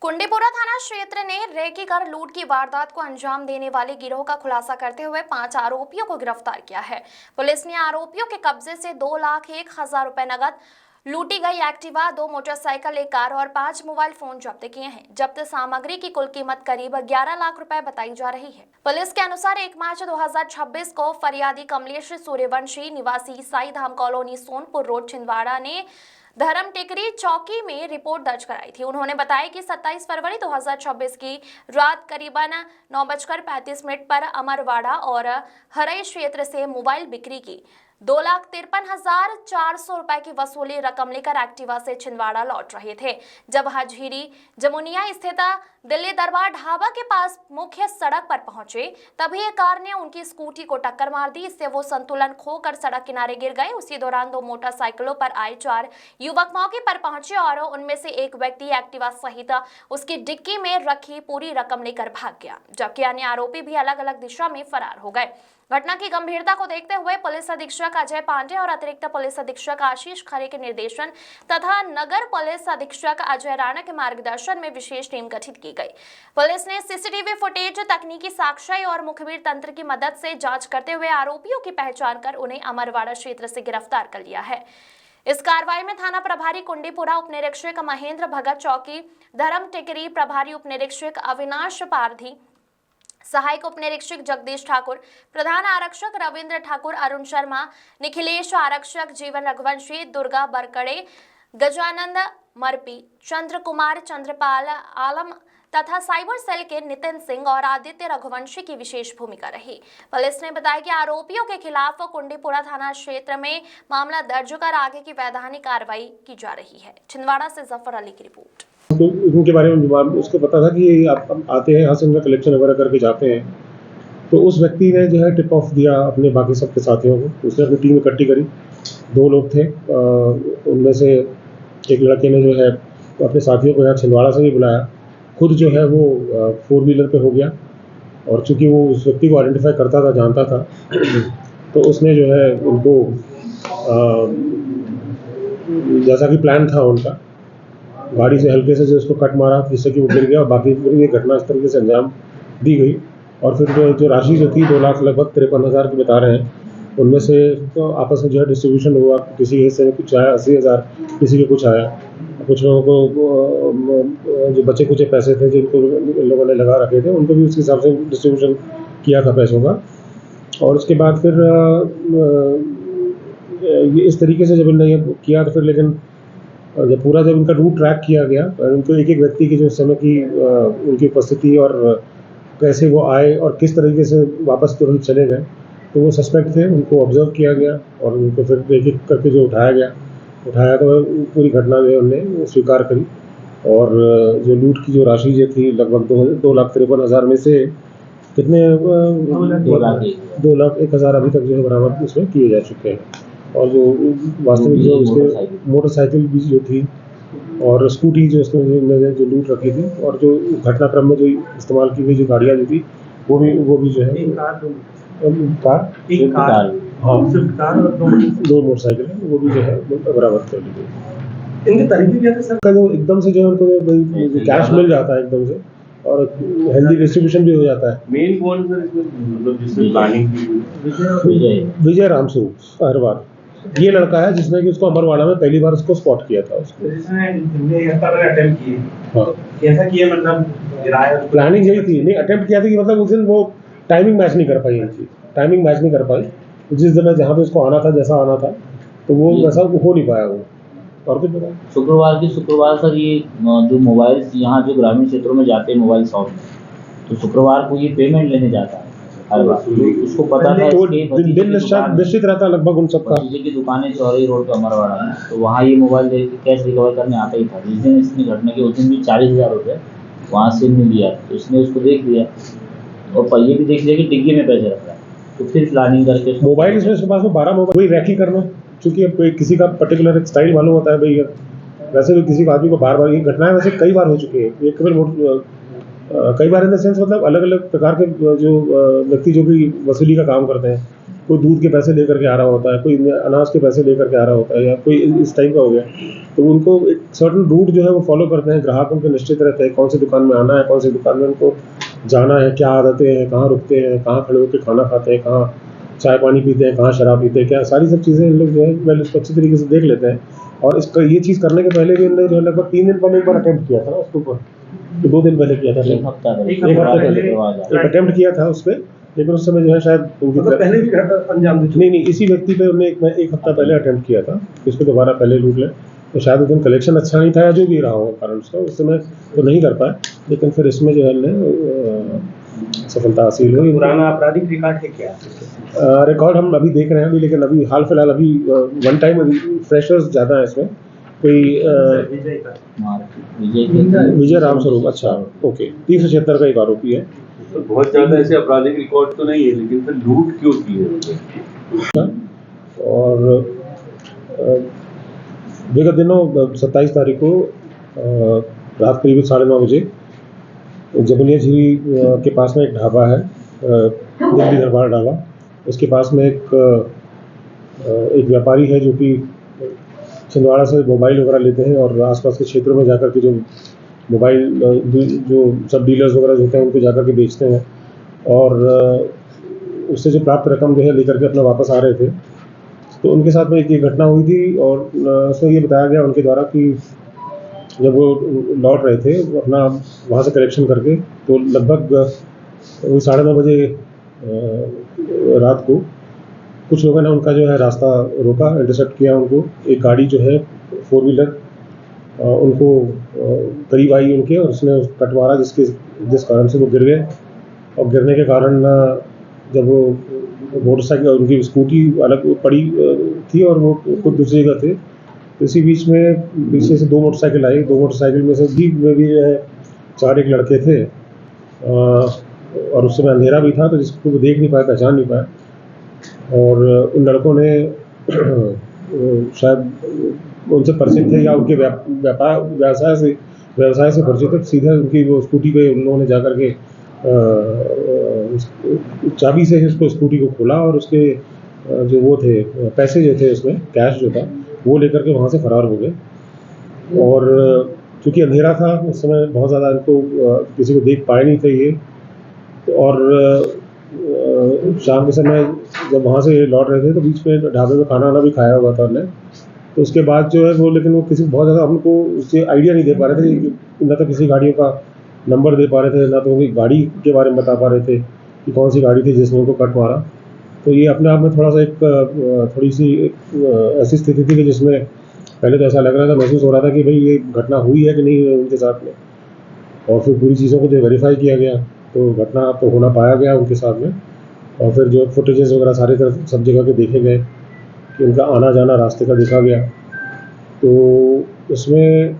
कुंडीपुरा थाना क्षेत्र ने रेकी कर लूट की वारदात को अंजाम देने वाले गिरोह का खुलासा करते हुए 5 आरोपियों को गिरफ्तार किया है। पुलिस ने आरोपियों के कब्जे से 2,01,000 रुपए नगद, लूटी गई एक्टिवा, 2 मोटरसाइकिल, 1 कार और 5 मोबाइल फोन जब्त किए हैं। जब्त सामग्री की कुल कीमत करीब 11 लाख रुपए बताई जा रही है। पुलिस के अनुसार 1 मार्च 2026 को फरियादी कमलेश सूर्यवंशी निवासी ईसाई धाम कॉलोनी सोनपुर रोड छिंदवाड़ा ने धर्म टेकरी चौकी में रिपोर्ट दर्ज कराई थी। उन्होंने बताया कि 27 फरवरी 2026 की रात करीबन 9:35 पर अमरवाड़ा और हरई क्षेत्र से मोबाइल बिक्री की 2,53,400 रुपए की वसूली रकम लेकर एक्टिवा से छिंदवाड़ा लौट रहे थे। जब हाजीरी जमुनिया स्थित दिल्ली दरबार ढाबा के पास मुख्य सड़क पर पहुंचे, तभी एक कार ने उनकी स्कूटी को टक्कर मार दी। इससे वो संतुलन खोकर सड़क किनारे गिर गए। उसी दौरान 2 मोटरसाइकिलों पर आए 4 युवक मौके पर पहुंचे और उनमें से एक व्यक्ति एक्टिवा सहित उसकी डिक्की में रखी पूरी रकम लेकर भाग गया, जबकि अन्य आरोपी भी अलग अलग दिशा में फरार हो गए। घटना की गंभीरता को देखते हुए पुलिस अधीक्षक अजय पांडे और अतिरिक्त पुलिस अधीक्षक आशीष खरे के निर्देशन तथा नगर पुलिस अधीक्षक अजय राणा के मार्गदर्शन में विशेष टीम गठित की गई। पुलिस ने सीसीटीवी फुटेज, तकनीकी साक्ष्य और मुखबिर तंत्र की मदद से जांच करते हुए आरोपियों की पहचान कर उन्हें अमरवाड़ा क्षेत्र से गिरफ्तार कर लिया है। इस कार्रवाई में थाना प्रभारी कुंडीपुरा, उप निरीक्षक महेंद्र भगत, चौकी धर्म टेकरी प्रभारी उप निरीक्षक अविनाश पारधी, सहायक उप निरीक्षक जगदीश ठाकुर, प्रधान आरक्षक रविंद्र ठाकुर, अरुण शर्मा, निखिलेश आरक्षक, जीवन रघुवंशी, दुर्गा बरकड़े, गजानंद मरपी, चंद्र कुमार, चंद्रपाल आलम तथा साइबर सेल के नितिन सिंह और आदित्य रघुवंशी की विशेष भूमिका रही। पुलिस ने बताया कि आरोपियों के खिलाफ कुंडीपुरा थाना क्षेत्र में मामला दर्ज कर आगे की वैधानिक कार्रवाई की जा रही है। छिंदवाड़ा से जफर अली की रिपोर्ट। तो इनके बारे में उसको पता था कि आप आते हैं, यहाँ से इनका कलेक्शन वगैरह करके जाते हैं। तो उस व्यक्ति ने जो है टिप ऑफ दिया अपने बाकी सबके साथियों को। उसने अपनी टीम इकट्ठी करी, 2 लोग थे। उनमें से एक लड़के ने जो है अपने साथियों को यहाँ छिंदवाड़ा से ही बुलाया, खुद जो है वो 4 व्हीलर पे हो गया। और चूंकि वो उस व्यक्ति को आइडेंटिफाई करता था, जानता था, तो उसने जो है उनको जैसा कि प्लान था उनका, गाड़ी से हल्के से जो उसको कट मारा जिससे कि वो गिर गया। और बाकी पूरी ये घटना इस तरीके से अंजाम दी गई। और फिर जो राशि जो थी 2 लाख लगभग 53,000 की बता रहे हैं, उनमें से तो आपस में जो है डिस्ट्रीब्यूशन हुआ। किसी के हिस्से में कुछ आया 80,000, किसी के कुछ आया। कुछ लोगों को जो बचे कुचे पैसे थे जिनको लोगों ने लगा रखे थे, उनको भी उस हिसाब से डिस्ट्रीब्यूशन किया था पैसों का। और उसके बाद फिर इस तरीके से जब इन्होंने ये किया तो फिर लेकिन जब पूरा जब इनका रूट ट्रैक किया गया, उनको एक एक व्यक्ति की जो समय की उनकी उपस्थिति और कैसे वो आए और किस तरीके से वापस तुरंत चले गए, तो वो सस्पेक्ट थे। उनको ऑब्जर्व किया गया और उनको फिर एक एक करके जो उठाया तो पूरी घटना जो है उन्होंने स्वीकार करी। और जो लूट की जो राशि जो थी लगभग 2,53,000 में से कितने 2,01,000 अभी तक जो है बरामद उसमें किए जा चुके हैं। और जो वास्तविक जो उसके मोटरसाइकिल भी जो थी और स्कूटी जो उसने जो लूट रखी थी, और जो घटनाक्रम में जो इस्तेमाल की गई जो गाड़ियाँ जो थी वो भी जो है कार हाँ 2 मोटरसाइकिल है, वो भी जो है बरामद कर ली गई। इनके तरीके क्या थे सर? का जो एकदम से जो है उनको कैश मिल जाता है एकदम से, और हेल्दी डिस्ट्रीब्यूशन भी हो जाता है। मेन कौन सर इसमें, मतलब जिसने प्लानिंग की? विजय राम स्वरूप अहरवार, ये लड़का है जिसने कि उसको अमरवाड़ा में पहली बार उसको स्पॉट किया था। उसको अटेम्प्ट किए, हाँ कैसा किया, मतलब प्लानिंग यही थी, नहीं अटेम्प्ट किया था कि मतलब उस दिन वो टाइमिंग मैच नहीं कर पाई। जिस दिन जहाँ पे उसको आना था, जैसा आना था, तो वो वैसा हो नहीं पाया वो। और कुछ बताओ। शुक्रवार सर ये जो मोबाइल यहाँ जो ग्रामीण क्षेत्रों में जाते हैं मोबाइल शॉप में, तो शुक्रवार को ये पेमेंट लेने जाता है हर बार। उसको पता था तो दिन निश्चित रहता लगभग उन सबका। चीजें की दुकानें चौराही रोड पे अमरवाड़ा में, तो वहाँ ये मोबाइल दे के कैश रिकवर करने आता ही था। जिस दिन इसने घटना की उस दिन भी 40,000 रुपये वहाँ से नहीं लिया, तो इसने उसको देख लिया और पहिए भी देख लिया कि डिग्गी में पैसे रख रहा है। तो फिर प्लानिंग करके मोबाइल इसमें उसके पास में 12 मोबाइल, वही रैकी करना, क्योंकि अब किसी का पर्टिकुलर एक स्टाइल मालूम होता है भाई। वैसे भी किसी आदमी को बार ये घटनाएं वैसे कई बार हो चुकी है। कई बार इन द सेंस मतलब अलग अलग प्रकार के जो व्यक्ति जो भी वसूली का काम करते हैं, कोई दूध के पैसे लेकर के आ रहा होता है, कोई अनाज के पैसे लेकर के आ रहा होता है, या कोई इस टाइप का हो गया, तो उनको एक सर्टन रूट जो है वो फॉलो करते हैं। ग्राहक उनके निश्चित रहते हैं कौन सी दुकान में आना है, कौन सी दुकान में उनको जाना है, क्या आदतें हैं, कहाँ रुकते हैं, कहाँ खड़े होकर खाना खाते हैं, कहाँ चाय पानी पीते हैं, कहाँ शराब पीते हैं, क्या सारी सब चीज़ें इन लोग जो है पहले उसको अच्छी तरीके से देख लेते हैं। और इसका ये चीज़ करने के पहले भी इन्होंने जो है लगभग 3 दिन पहले एक बार अटेम्प्ट किया था ना उसके ऊपर, तो 2 दिन पहले किया था, एक हफ्ता पहले एक हफ्ते पहले एक अटेम्प्ट किया था उस पर, लेकिन उस समय जो है शायद उनकी मतलब पहले भी घटना अंजाम दे चुके। नहीं, इसी व्यक्ति पे उन्होंने एक हफ्ता पहले अटेम्प्ट किया था कि इसको दोबारा पहले लूट लें, तो शायद उस दिन कलेक्शन अच्छा नहीं था या जो भी रहा हो कारण उसका, उस समय तो नहीं कर पाए, लेकिन फिर इसमें जो है सफलता हासिल हुई। पुराना आपराधिक रिकॉर्ड है क्या? रिकॉर्ड हम अभी देख रहे हैं, अभी लेकिन अभी हाल फिलहाल अभी वन टाइम फ्रेशर्स ज़्यादा है इसमें। कोई विजय का विजय राम स्वरूप, अच्छा ओके, 376 का एक आरोपी है। तो बहुत ज्यादा ऐसे आपराधिक रिकॉर्ड तो नहीं है, लेकिन फिर लूट क्यों की है? और विगत दिनों 27 तारीख को रात करीब 9:30 बजे जमुनिया झील के पास में एक ढाबा है, दिल्ली दरबार ढाबा, उसके पास में एक व्यापारी है जो कि छिंदवाड़ा से मोबाइल वगैरह लेते हैं और आसपास के क्षेत्रों में जाकर के जो मोबाइल जो सब डीलर्स वगैरह होते हैं उनको जाकर के बेचते हैं, और उससे जो प्राप्त रकम जो है लेकर के अपना वापस आ रहे थे। तो उनके साथ में एक ये घटना हुई थी, और उसमें ये बताया गया उनके द्वारा कि जब वो लौट रहे थे वो अपना वहाँ से कलेक्शन करके, तो लगभग 9:30 बजे रात को कुछ लोगों ने उनका जो है रास्ता रोका, इंटरसेप्ट किया उनको। एक गाड़ी जो है 4 व्हीलर उनको करीब आई उनके, और उसने कटवारा जिस कारण से वो गिर गए, और गिरने के कारण जब वो मोटरसाइकिल उनकी स्कूटी अलग पड़ी थी और वो खुद दूसरी जगह थे, तो इसी बीच में पीछे से 2 मोटरसाइकिल आई। 2 मोटरसाइकिल में से भी जो है 4 एक लड़के थे, और उस समय अंधेरा भी था तो जिसको वो देख नहीं पाए, पहचान नहीं पाए, और उन लड़कों ने शायद उनसे परिचित थे या उनके व्यवसाय से परिचित थे, सीधे उनकी वो स्कूटी पे उन लोगों ने जाकर के चाबी से उसको स्कूटी को खोला, और उसके जो वो थे पैसे जो थे उसमें कैश जो था वो लेकर के वहाँ से फरार हो गए। और चूँकि अंधेरा था उस समय, बहुत ज़्यादा इनको किसी को देख पाए नहीं थे ये, और शाम के समय जब वहाँ से लौट रहे थे तो बीच में ढाबे में खाना वाना भी खाया हुआ था उन्होंने, तो उसके बाद जो है वो, लेकिन वो किसी बहुत ज़्यादा हमको उससे आइडिया नहीं दे पा रहे थे, ना तो किसी गाड़ियों का नंबर दे पा रहे थे, ना तो कोई गाड़ी के बारे में बता पा रहे थे कि कौन सी गाड़ी थी जिसने उनको कट मारा। तो ये अपने आप में थोड़ा सा थोड़ी सी ऐसी स्थिति थी कि जिसमें पहले तो ऐसा लग रहा था, महसूस हो रहा था कि भाई ये घटना हुई है कि नहीं हुई उनके साथ में, और फिर पूरी चीज़ों को जो वेरीफाई किया गया तो घटना तो होना पाया गया उनके साथ में, और फिर जो फुटेजेस वगैरह सारी तरफ सब जगह के देखे गए कि उनका आना जाना रास्ते का देखा गया। तो उसमें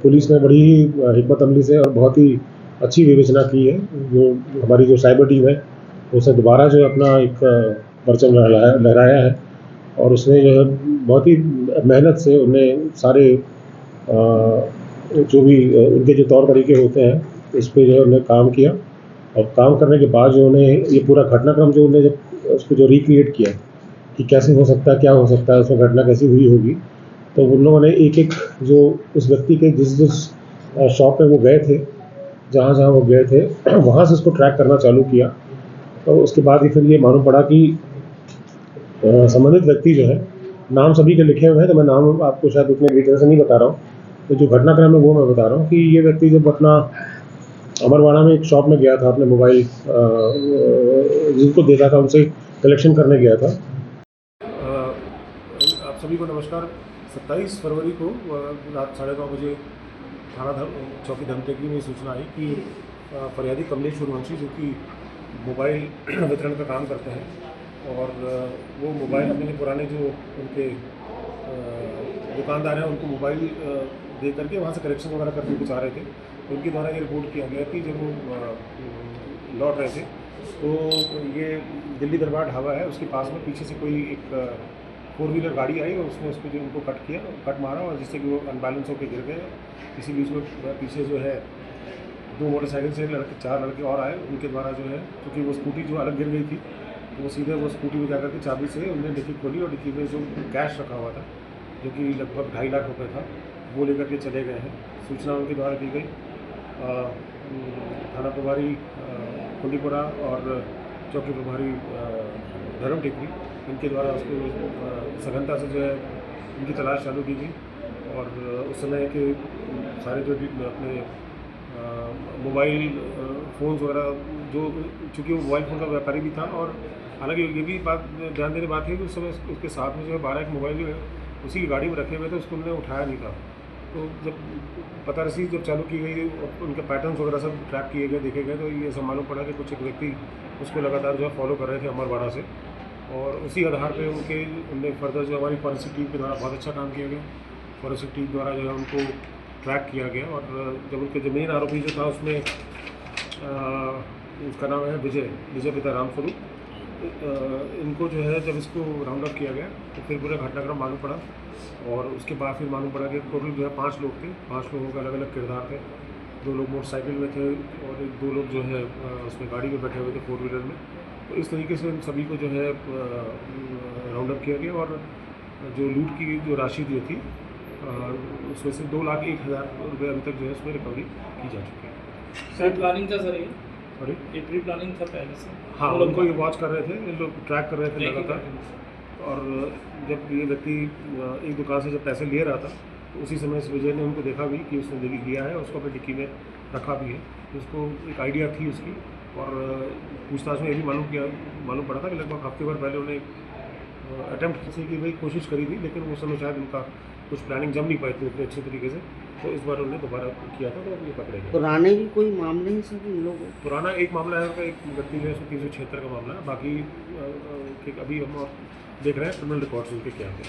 पुलिस ने बड़ी ही हिकमत अमली से और बहुत ही अच्छी विवेचना की है। जो हमारी जो साइबर टीम है उसने दोबारा जो अपना एक परचम लहराया है, और उसने जो है बहुत ही मेहनत से उन्हें सारे जो भी उनके जो तौर तरीके होते हैं उस पर जो है उन्हें काम किया, और काम करने के बाद जो उन्हें ये पूरा घटनाक्रम जो उन्हें जब उसको जो रिक्रिएट किया कि कैसे हो सकता है, क्या हो सकता है, उसमें घटना कैसी हुई होगी, तो उन लोगों ने एक एक जो उस व्यक्ति के जिस शॉप पे वो गए थे, जहाँ वो गए थे वहाँ से उसको ट्रैक करना चालू किया। तो उसके बाद ही फिर ये मालूम पड़ा कि संबंधित व्यक्ति जो है, नाम सभी के लिखे हुए हैं तो मैं नाम आपको शायद उतने डिटेल से नहीं बता रहा हूँ, तो जो घटनाक्रम है वो मैं बता रहा हूँ कि ये व्यक्ति जब अपना अमरवाड़ा में एक शॉप में गया था, अपने मोबाइल जिनको देता था उनसे कलेक्शन करने गया था। आप सभी को नमस्कार। 27 फरवरी को रात 9:30 बजे थाना चौकी धमतेगी में सूचना आई कि फरियादी कमलेश सूर्यवंशी जो कि मोबाइल वितरण का काम करते हैं, और वो मोबाइल अपने पुराने जो उनके दुकानदार हैं उनको मोबाइल दे करके वहाँ से कलेक्शन वगैरह करके कुछ आ रहे थे। तो उनके द्वारा ये रिपोर्ट किया गया कि जब वो लौट रहे थे तो ये दिल्ली दरबार ढाबा है उसके पास में पीछे से कोई एक 4 व्हीलर गाड़ी आई और उसने उसको जो उनको कट मारा, और जिससे कि वो अनबैलेंस होकर गिर गए। इसी बीच में पीछे जो है 2 मोटरसाइकिल से 4 लड़के और आए, उनके द्वारा जो है क्योंकि वो स्कूटी जो अलग गिर गई थी तो वो सीधे वो स्कूटी में जाकर के चाबी से उन्होंने डिक्की खोली और डिक्की में जो कैश रखा हुआ था जो कि लगभग 2.5 लाख रुपए था वो लेकर के चले गए हैं। सूचना उनके द्वारा दी गई। थाना प्रभारी कुंडीपुरा और चौकी प्रभारी धर्म टेकरी इनके द्वारा उसको सघनता से जो है उनकी तलाश चालू की गई और उस समय के सारे जो अपने मोबाइल फ़ोन्स वगैरह जो चूँकि वो मोबाइल फ़ोन का व्यापारी भी था और हालांकि ये भी बात ध्यान देने बात है कि उस समय उसके साथ में जो है 12 मोबाइल जो है उसी की गाड़ी में रखे हुए थे, उसको उन्होंने उठाया नहीं था। तो जब पता रसीद जब चालू की गई उनके पैटर्न्स वगैरह सब ट्रैक किए गए देखे गए तो ये सब मालूम पड़ा कि कुछ एक व्यक्ति उसको लगातार जो है फॉलो कर रहे थे अमरवाड़ा से और उसी आधार पे उनने फर्दर जो हमारी फॉरेंसिक टीम के द्वारा बहुत अच्छा काम किया गया। फॉरेंसिक टीम द्वारा जो है उनको ट्रैक किया गया और जब उनके जो मेन आरोपी जो था उसमें उसका नाम है विजय पिता रामस्वरूप। इनको जो है जब इसको राउंड अप किया गया तो फिर पूरा घटनाक्रम मालूम पड़ा और उसके बाद फिर मालूम पड़ा कि टोटल जो है 5 लोग थे। 5 लोगों का अलग अलग किरदार थे। 2 लोग मोटरसाइकिल में थे और 2 लोग जो है उसमें गाड़ी में बैठे हुए थे 4 व्हीलर में। तो इस तरीके से उन सभी को जो है राउंड अप किया गया और जो लूट की जो राशि जो थी उसमें से 2,01,000 रुपये अभी तक जो है उसमें रिकवरी की जा चुकी है। सर प्लानिंग था सर ये सॉरी ये प्री प्लानिंग था पहले से? हाँ, उनको ये वॉच कर रहे थे, ये लोग ट्रैक कर रहे थे लगातार और जब ये व्यक्ति एक दुकान से जब पैसे ले रहा था तो उसी समय इस विजय ने उनको देखा भी कि उसने लिया है, उसको अपनी डिक्की में रखा भी है। तो उसको एक आइडिया थी उसकी और पूछताछ में ये भी मालूम पड़ा था कि लगभग हफ्ते भर पहले उन्हें अटैम्प्ट की भाई कोशिश करी थी लेकिन उस समय शायद उनका कुछ प्लानिंग जम नहीं पाई थी उतने अच्छे तरीके से। तो इस बार उन्होंने दोबारा किया था तो ये पकड़े गए। पुराने भी कोई मामले हैं सर इन लोगों? पुराना एक मामला है उनका, एक व्यक्ति जो है 376 का मामला है। बाकी अभी हम देख रहे हैं क्रिमिनल रिकॉर्ड्स उनके क्या हैं।